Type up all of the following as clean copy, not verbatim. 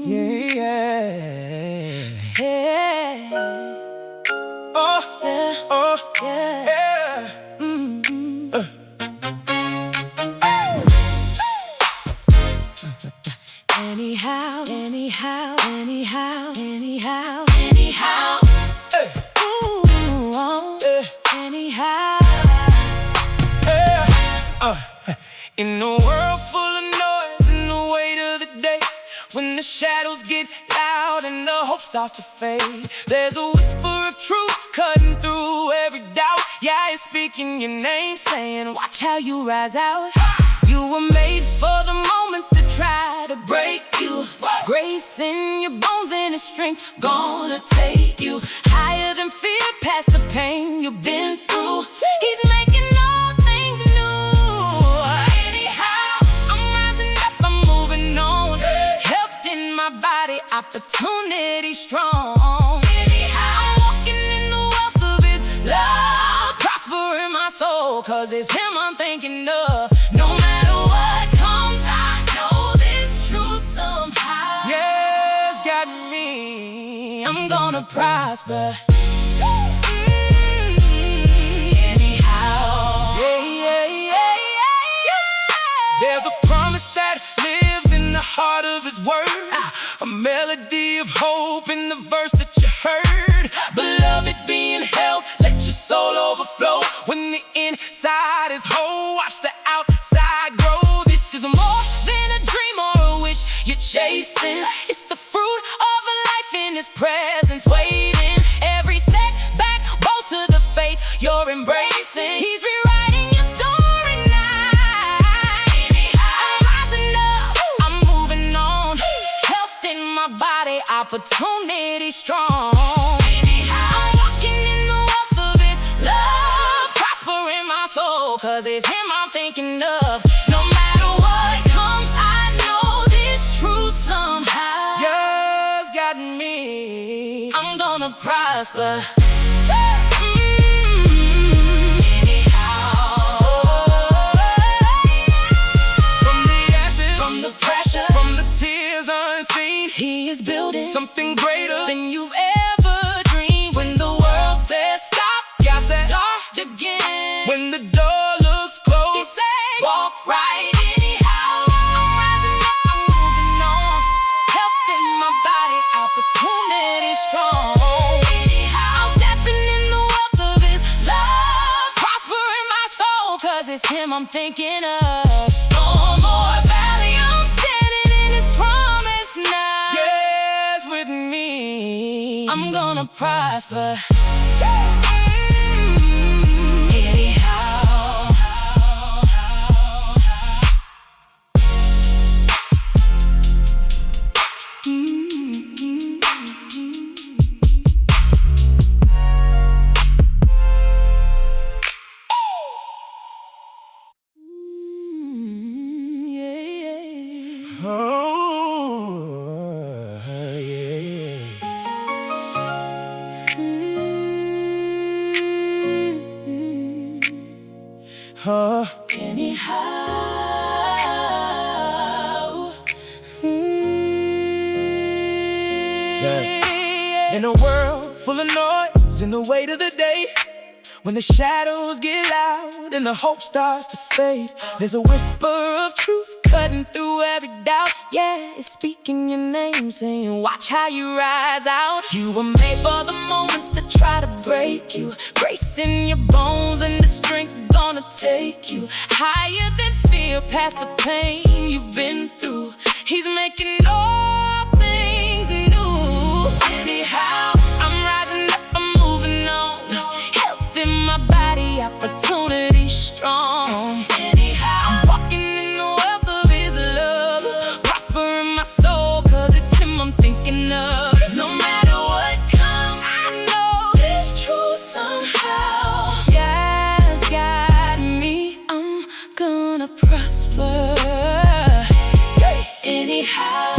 Yeah, yeah. Oh, yeah. Oh, yeah. Anyhow, anyhow, anyhow, anyhow, Anyhow. ooh, oh, anyhow. In a world full of noise, in the weight of the day, when the shadows get loud and the hope starts to fade, there's a whisper of truth cutting through every doubt. Yeah, it's speaking your name, saying, Watch how you rise out. You were made for the moments that try to break you. Grace in your bones and His strength gonna take you higher than fear, past the pain you've been through. He's making all things new. Anyhow, I'm rising up, I'm moving on. Health in my body, opportunity strong. Anyhow, I'm walking in the wealth of His love, prosper in my soul, 'cause it's Him I'm thinking of. No matter what comes, I know this truth somehow. yeah, it's got me. I'm gonna prosper. Anyhow. There's a promise that lives in the heart of His word, a melody of hope in the verse that you heard. Beloved, be in health, let your soul overflow. When the inside is whole, watch the outside grow. This is more Than a dream or a wish you're chasing. It's the fruit of a life in His presence waiting. Every setback bows to the faith you're embracing. He's rewriting your story now. Anyhow, I'm rising up, I'm moving on. Health in my body, opportunity strong. Anyhow, I'm walking in the wealth of His love, prosper in my soul, 'cause it's Him I'm thinking of. No matter what comes, I know this truth somehow. yeah, it's got me. I'm gonna prosper. From the ashes, From the pressure, from the tears unseen, He is building something greater than you've ever dreamed. When the world says stop, God said, start again. when the door looks He closed, said, walk right anyhow. I'm rising up, I'm moving on. Health in my body, opportunity strong. Anyhow, I'm stepping in the wealth of His love, prosper in my soul, 'cause it's Him I'm thinking of. Storm or valley, I'm standing in His promise now. yes, with me. I'm gonna prosper. Oh, yeah. Anyhow, In a world full of noise, in the weight of the day, when the shadows get loud and the hope starts to fade, there's a whisper of truth cutting through every doubt. Yeah, it's speaking your name, saying, watch how you rise out. You were made for the moments that try to break you. Grace in your bones and the strength gonna take you higher than fear, past the pain you've been through. He's making all things new. Anyhow, I'm rising up, I'm moving on. Health in my body, opportunity strong. Anyhow, I'm walking in the wealth of His love, prosper in my soul, 'cause it's Him I'm thinking of. No matter what comes, I know this truth somehow. Yeah, it's got me. I'm gonna prosper. Anyhow,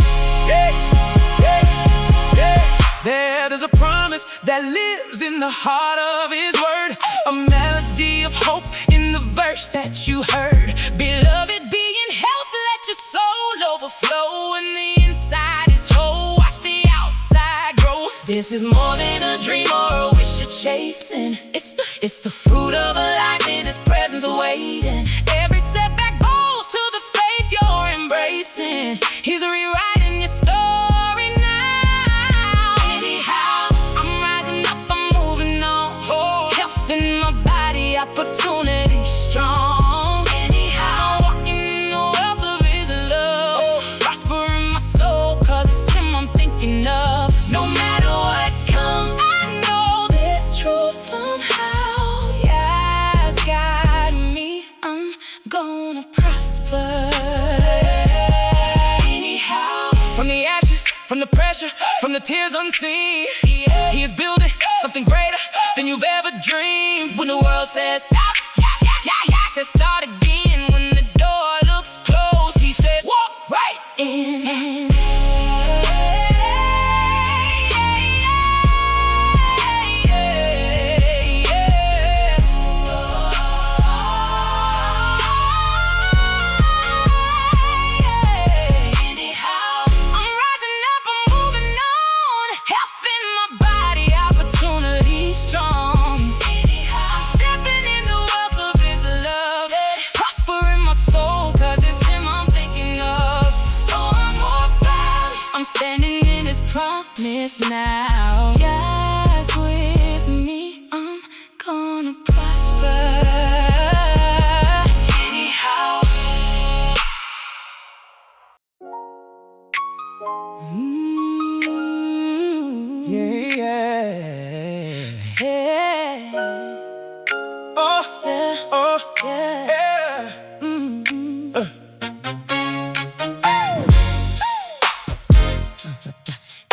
there's a promise that lives in the heart of His word, a melody of hope in the verse that you heard. beloved, be in health, let your soul This is more than a dream or a wish you're chasing. It's the fruit of a life in His presence awaiting. Every setback bows to the faith you're embracing. He's rewriting your story now. Anyhow, I'm rising up, I'm moving on. Health in my body, opportunity strong. Anyhow, walking in the wealth of His love. Prosper in my soul, cause it's Him I'm thinking of. No matter what comes, I know this truth somehow. Yes, guide me, I'm gonna prosper. Anyhow, From the ashes, from the pressure, from the tears unseen, He is building something greater than you've ever dreamed. when the world says stop, says start again. When the door looks closed, He says walk right in. Anyhow, I'm rising up, I'm moving on. Health in my body, opportunity strong. Anyhow, I'm stepping in the wealth of His love. Prosper in my soul, cause it's Him I'm thinking of. Storm or valley, I'm standing in His promise now. Yes, with me, I'm gonna prosper. Anyhow. Yeah, Yeah. oh, Yeah. oh, Yeah. yeah.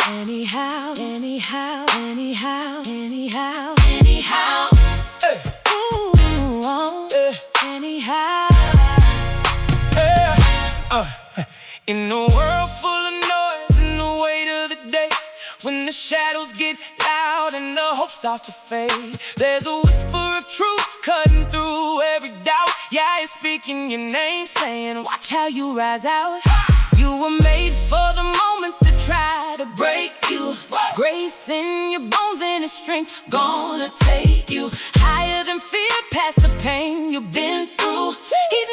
Anyhow, anyhow, anyhow, anyhow, anyhow. Hey, Ooh, oh, yeah, anyhow. yeah. In a world full of noise, in the weight of the day, when the shadows get loud and the hope starts to fade, there's a whisper of truth cutting through every doubt. Yeah, it's speaking your name, saying, Watch how you rise out. You were made for the moments that try to break you. Grace in your bones and His strength gonna take you higher than fear, past the pain you've been through. He's